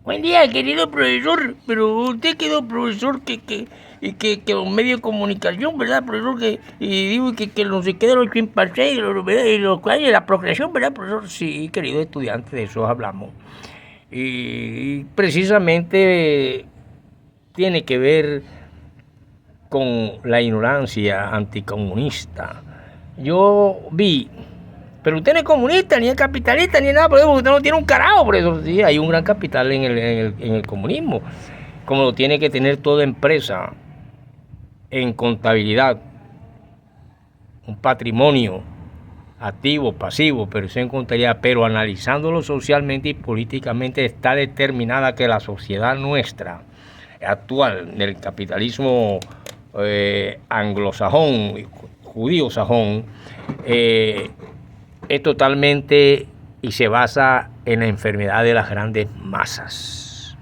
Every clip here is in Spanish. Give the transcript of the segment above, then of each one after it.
Buen día, querido profesor, pero usted quedó profesor que los medios de comunicación, ¿verdad, profesor? Y digo que no se queda los chimpancés y los cuales la procreación, ¿verdad, profesor? Sí, querido estudiante, de eso hablamos. Y precisamente tiene que ver con la ignorancia anticomunista. Yo vi, pero usted no es comunista, ni es capitalista, ni nada, por eso usted no tiene un carajo, por eso sí, hay un gran capital en el comunismo, como lo tiene que tener toda empresa en contabilidad, un patrimonio activo, pasivo, pero eso en contabilidad, pero analizándolo socialmente y políticamente está determinada que la sociedad nuestra actual del capitalismo anglosajón, judío-sajón, es totalmente y se basa en la enfermedad de las grandes masas,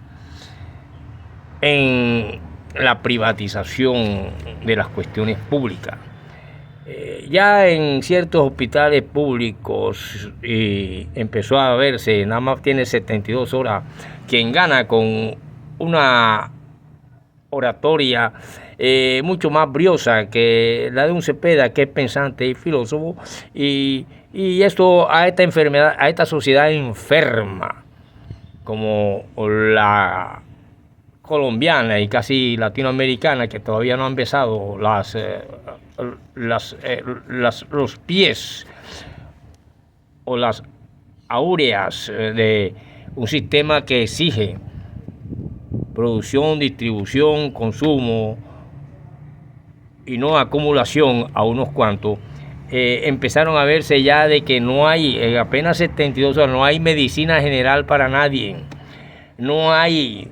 en la privatización de las cuestiones públicas. Ya en ciertos hospitales públicos empezó a verse, nada más tiene 72 horas, quien gana con una oratoria mucho más briosa que la de un Cepeda, que es pensante y filósofo, y esto a esta enfermedad, a esta sociedad enferma, como la colombiana y casi latinoamericana, que todavía no han besado los pies o las áureas de un sistema que exige producción, distribución, consumo y no acumulación a unos cuantos. Empezaron a verse ya de que no hay, apenas 72 horas, no hay medicina general para nadie, no hay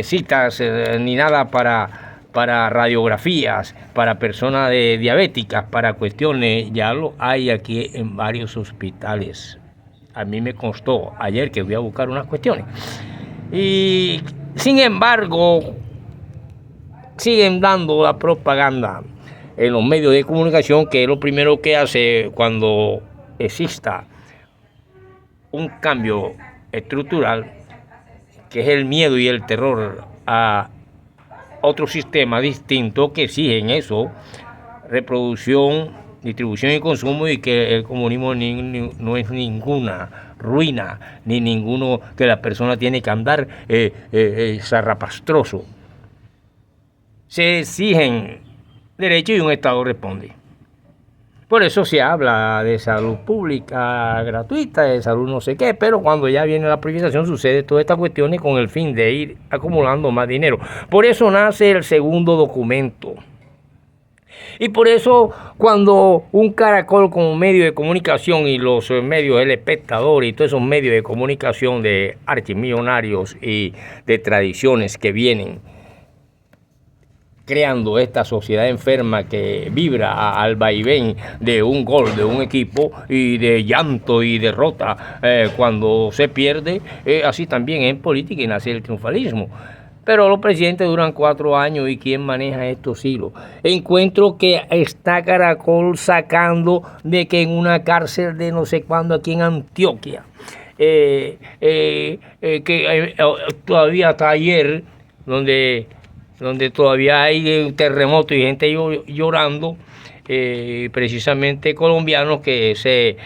citas ni nada para radiografías, para personas diabéticas, para cuestiones, ya lo hay aquí en varios hospitales. A mí me constó ayer que fui a buscar unas cuestiones. Y sin embargo, siguen dando la propaganda en los medios de comunicación, que es lo primero que hace cuando exista un cambio estructural, que es el miedo y el terror a otro sistema distinto que exigen eso, reproducción, distribución y consumo, y que el comunismo no es ninguna ruina, ni ninguno que la persona tiene que andar zarrapastroso. Se exigen derechos y un Estado responde. Por eso se habla de salud pública gratuita, de salud no sé qué, pero cuando ya viene la privatización sucede todas estas cuestiones con el fin de ir acumulando más dinero. Por eso nace el segundo documento. Y por eso cuando un Caracol como medio de comunicación y los medios El Espectador y todos esos medios de comunicación de archimillonarios y de tradiciones que vienen creando esta sociedad enferma que vibra al vaivén de un gol de un equipo y de llanto y derrota cuando se pierde, así también en política y nace el triunfalismo. Pero los presidentes duran 4 años y ¿quién maneja estos hilos? Encuentro que está Caracol sacando de que en una cárcel de no sé cuándo aquí en Antioquia, todavía hasta ayer, donde todavía hay terremotos y gente llorando, precisamente colombianos que se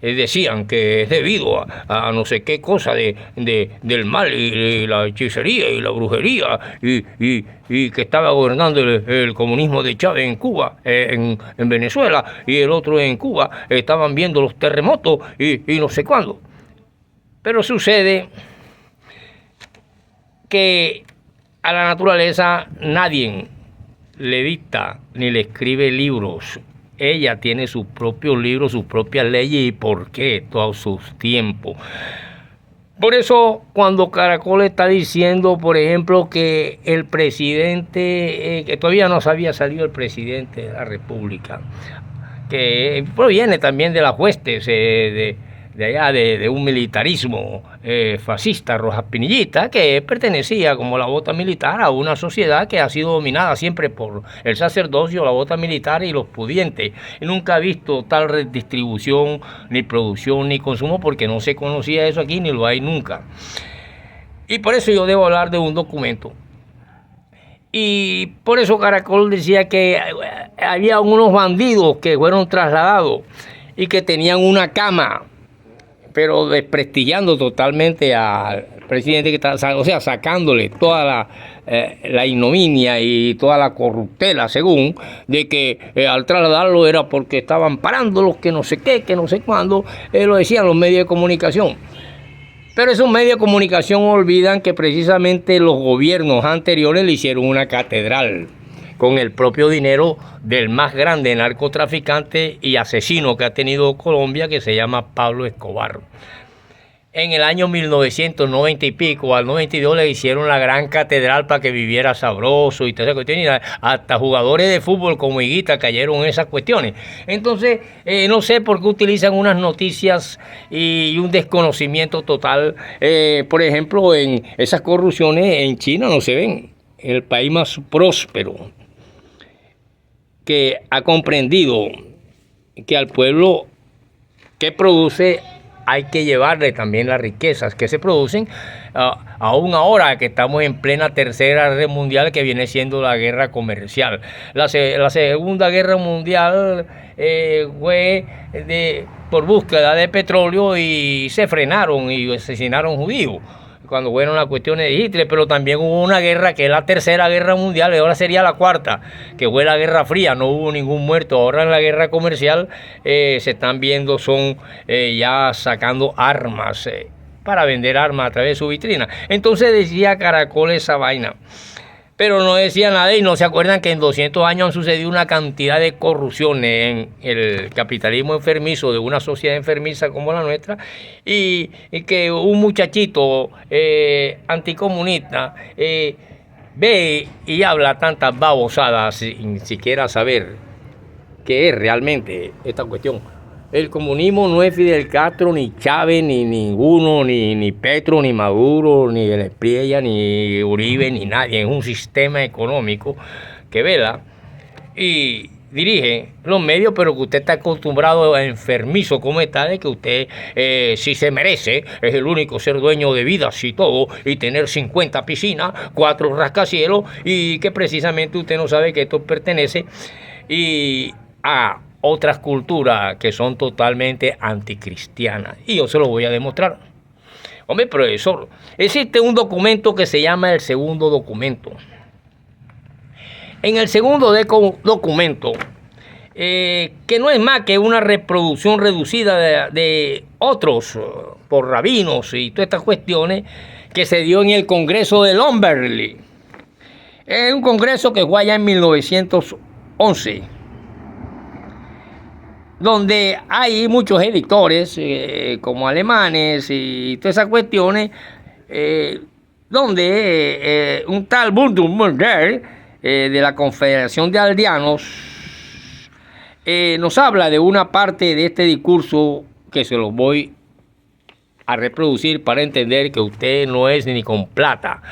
decían que es debido a no sé qué cosa del mal y la hechicería y la brujería y que estaba gobernando el comunismo de Chávez en Cuba, en Venezuela, y el otro en Cuba, estaban viendo los terremotos y no sé cuándo. Pero sucede que a la naturaleza nadie le dicta ni le escribe libros. Ella tiene sus propios libros, sus propias leyes y por qué, todos sus tiempos. Por eso cuando Caracol está diciendo, por ejemplo, que el presidente, que todavía no había salido el presidente de la República, que proviene también de las huestes de allá de un militarismo fascista, rojapinillista, que pertenecía como la bota militar a una sociedad que ha sido dominada siempre por el sacerdocio, la bota militar y los pudientes. Y nunca ha visto tal redistribución, ni producción, ni consumo, porque no se conocía eso aquí, ni lo hay nunca. Y por eso yo debo hablar de un documento. Y por eso Caracol decía que había unos bandidos que fueron trasladados y que tenían una cama, pero desprestigiando totalmente al presidente, que está, o sea, sacándole toda la ignominia y toda la corruptela, según, de que al trasladarlo era porque estaban parándolos, que no sé qué, que no sé cuándo, lo decían los medios de comunicación. Pero esos medios de comunicación olvidan que precisamente los gobiernos anteriores le hicieron una catedral con el propio dinero del más grande narcotraficante y asesino que ha tenido Colombia, que se llama Pablo Escobar. En el año 1990 y pico, al 92, le hicieron la gran catedral para que viviera sabroso y toda esa cuestión. Y hasta jugadores de fútbol como Higuita cayeron en esas cuestiones. Entonces, no sé por qué utilizan unas noticias y un desconocimiento total. Por ejemplo, en esas corrupciones en China no se ven. El país más próspero, que ha comprendido que al pueblo que produce hay que llevarle también las riquezas que se producen, aún ahora que estamos en plena tercera guerra mundial, que viene siendo la guerra comercial. La segunda guerra mundial fue por búsqueda de petróleo y se frenaron y asesinaron judíos cuando fueron las cuestiones de Hitler, pero también hubo una guerra que es la tercera guerra mundial, y ahora sería la cuarta, que fue la Guerra Fría, no hubo ningún muerto. Ahora en la guerra comercial se están viendo, son ya sacando armas, para vender armas a través de su vitrina. Entonces decía Caracol esa vaina, pero no decía nada, y no se acuerdan que en 200 años han sucedido una cantidad de corrupciones en el capitalismo enfermizo de una sociedad enfermiza como la nuestra, y que un muchachito anticomunista ve y habla tantas babosadas sin siquiera saber qué es realmente esta cuestión. El comunismo no es Fidel Castro, ni Chávez, ni ninguno, ni Petro, ni Maduro, ni El Espriella, ni Uribe, ni nadie. Es un sistema económico que vela y dirige los medios, pero que usted está acostumbrado a enfermizo como está, de que usted si se merece, es el único ser dueño de vidas y todo, y tener 50 piscinas, 4 rascacielos, y que precisamente usted no sabe que esto pertenece a otras culturas que son totalmente anticristianas. Y yo se lo voy a demostrar. Hombre, profesor, existe un documento que se llama el segundo documento. En el segundo documento, que no es más que una reproducción reducida de otros por rabinos y todas estas cuestiones, que se dio en el Congreso de Lombardy. Es un congreso que fue allá en 1911. Donde hay muchos editores, como alemanes y todas esas cuestiones, donde un tal Bundemunder de la Confederación de Aldeanos nos habla de una parte de este discurso que se los voy a reproducir para entender que usted no es ni con plata,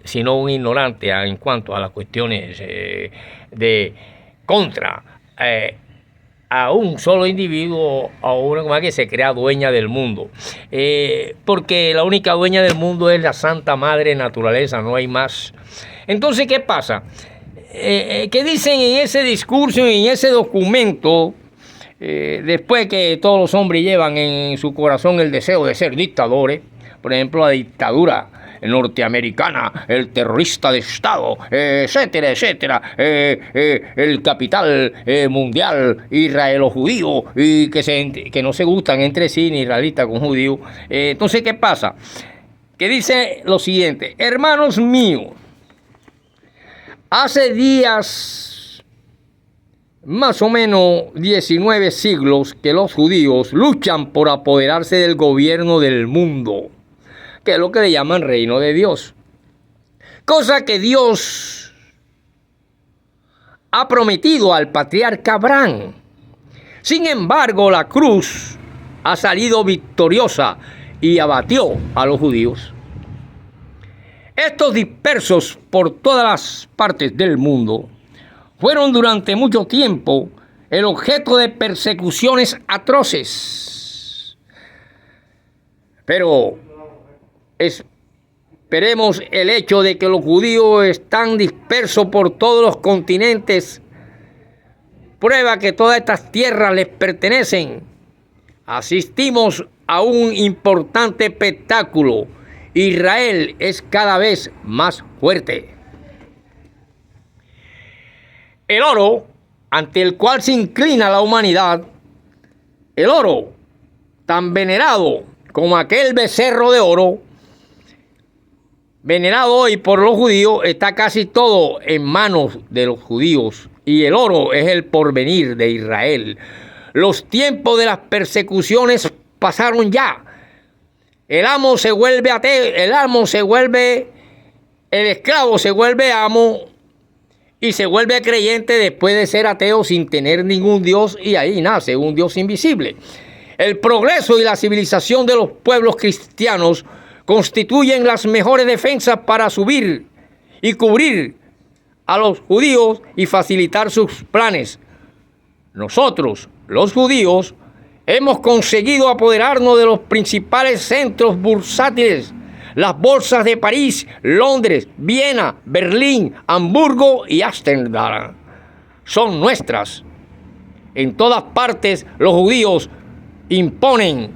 sino un ignorante en cuanto a las cuestiones de contra a un solo individuo, a una más que se crea dueña del mundo. Porque la única dueña del mundo es la Santa Madre Naturaleza, no hay más. Entonces, ¿qué pasa? ¿Qué dicen en ese discurso, en ese documento, después que todos los hombres llevan en su corazón el deseo de ser dictadores? Por ejemplo, la dictadura norteamericana, el terrorista de Estado, etcétera, etcétera, el capital mundial israelo-judío, y que no se gustan entre sí, ni israelitas con judíos. Entonces, ¿qué pasa? Que dice lo siguiente: hermanos míos, hace días, más o menos 19 siglos, que los judíos luchan por apoderarse del gobierno del mundo, que es lo que le llaman reino de Dios, cosa que Dios ha prometido al patriarca Abraham. Sin embargo, la cruz ha salido victoriosa y abatió a los judíos. Estos dispersos por todas las partes del mundo fueron durante mucho tiempo el objeto de persecuciones atroces. Pero esperemos el hecho de que los judíos están dispersos por todos los continentes, prueba que todas estas tierras les pertenecen. Asistimos a un importante espectáculo. Israel es cada vez más fuerte. El oro, ante el cual se inclina la humanidad, el oro, tan venerado como aquel becerro de oro, venerado hoy por los judíos, está casi todo en manos de los judíos. Y el oro es el porvenir de Israel. Los tiempos de las persecuciones pasaron ya. El amo se vuelve ateo, el esclavo se vuelve amo y se vuelve creyente después de ser ateo sin tener ningún Dios, y ahí nace un Dios invisible. El progreso y la civilización de los pueblos cristianos constituyen las mejores defensas para subir y cubrir a los judíos y facilitar sus planes. Nosotros, los judíos, hemos conseguido apoderarnos de los principales centros bursátiles, las bolsas de París, Londres, Viena, Berlín, Hamburgo y Ámsterdam. Son nuestras. En todas partes los judíos imponen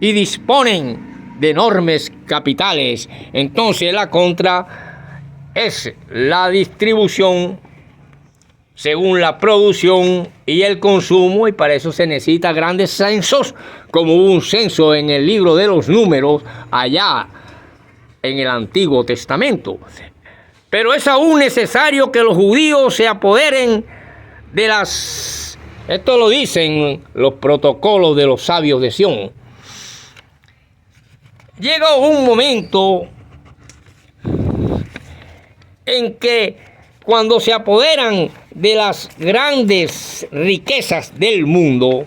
y disponen de enormes capitales. Entonces la contra es la distribución según la producción y el consumo, y para eso se necesita grandes censos, como hubo un censo en el libro de los Números allá en el Antiguo Testamento. Pero es aún necesario que los judíos se apoderen de las... Esto lo dicen los protocolos de los sabios de Sión. Llega un momento en que cuando se apoderan de las grandes riquezas del mundo,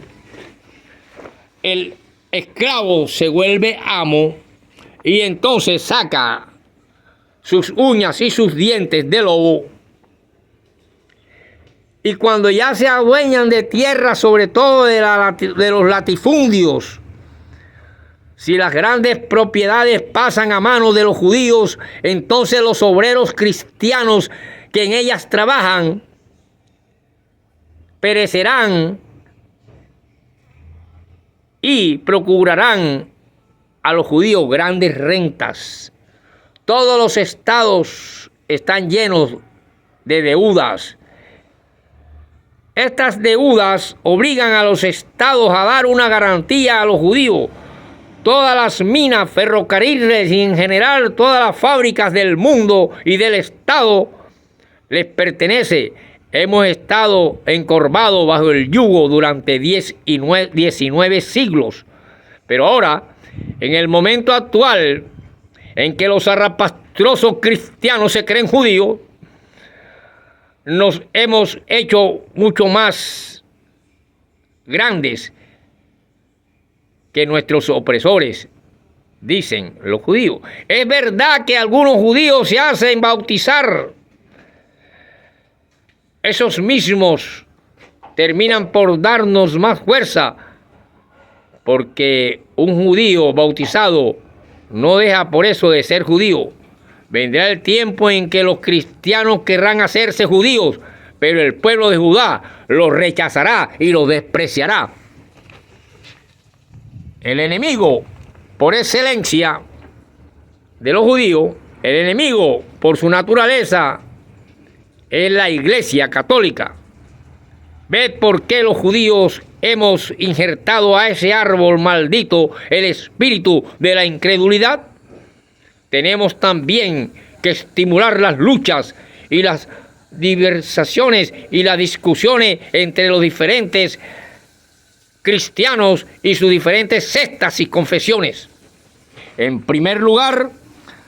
el esclavo se vuelve amo y entonces saca sus uñas y sus dientes de lobo. Y cuando ya se adueñan de tierra, sobre todo de los latifundios, si las grandes propiedades pasan a manos de los judíos, entonces los obreros cristianos que en ellas trabajan perecerán y procurarán a los judíos grandes rentas. Todos los estados están llenos de deudas. Estas deudas obligan a los estados a dar una garantía a los judíos. Todas las minas, ferrocarriles y en general todas las fábricas del mundo y del estado les pertenece. Hemos estado encorvados bajo el yugo durante 19 siglos. Pero ahora, en el momento actual, en que los zarrapastrosos cristianos se creen judíos, nos hemos hecho mucho más grandes que nuestros opresores, dicen los judíos. Es verdad que algunos judíos se hacen bautizar. Esos mismos terminan por darnos más fuerza, porque un judío bautizado no deja por eso de ser judío. Vendrá el tiempo en que los cristianos querrán hacerse judíos, pero el pueblo de Judá los rechazará y los despreciará. El enemigo, por excelencia, de los judíos, el enemigo, por su naturaleza, es la Iglesia Católica. ¿Ved por qué los judíos hemos injertado a ese árbol maldito el espíritu de la incredulidad? Tenemos también que estimular las luchas y las diversaciones y las discusiones entre los diferentes cristianos y sus diferentes sectas y confesiones. En primer lugar,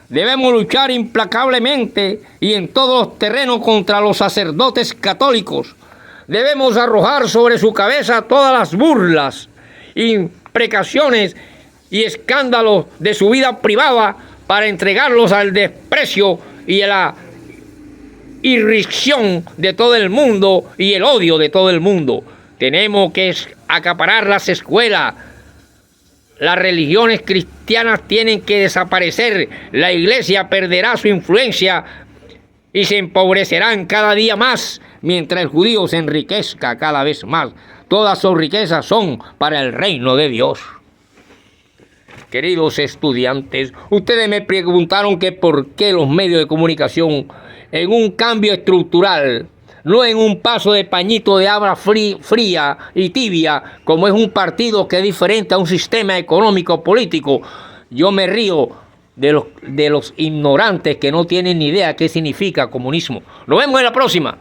debemos luchar implacablemente y en todos los terrenos contra los sacerdotes católicos. Debemos arrojar sobre su cabeza todas las burlas imprecaciones y escándalos de su vida privada para entregarlos al desprecio y a la irrisión de todo el mundo y el odio de todo el mundo. Tenemos que acaparar las escuelas. Las religiones cristianas tienen que desaparecer. La iglesia perderá su influencia y se empobrecerán cada día más, mientras el judío se enriquezca cada vez más. Todas sus riquezas son para el reino de Dios. Queridos estudiantes, ustedes me preguntaron que por qué los medios de comunicación, en un cambio estructural, no en un paso de pañito de agua fría y tibia, como es un partido que es diferente a un sistema económico político. Yo me río de los ignorantes que no tienen ni idea qué significa comunismo. Nos vemos en la próxima.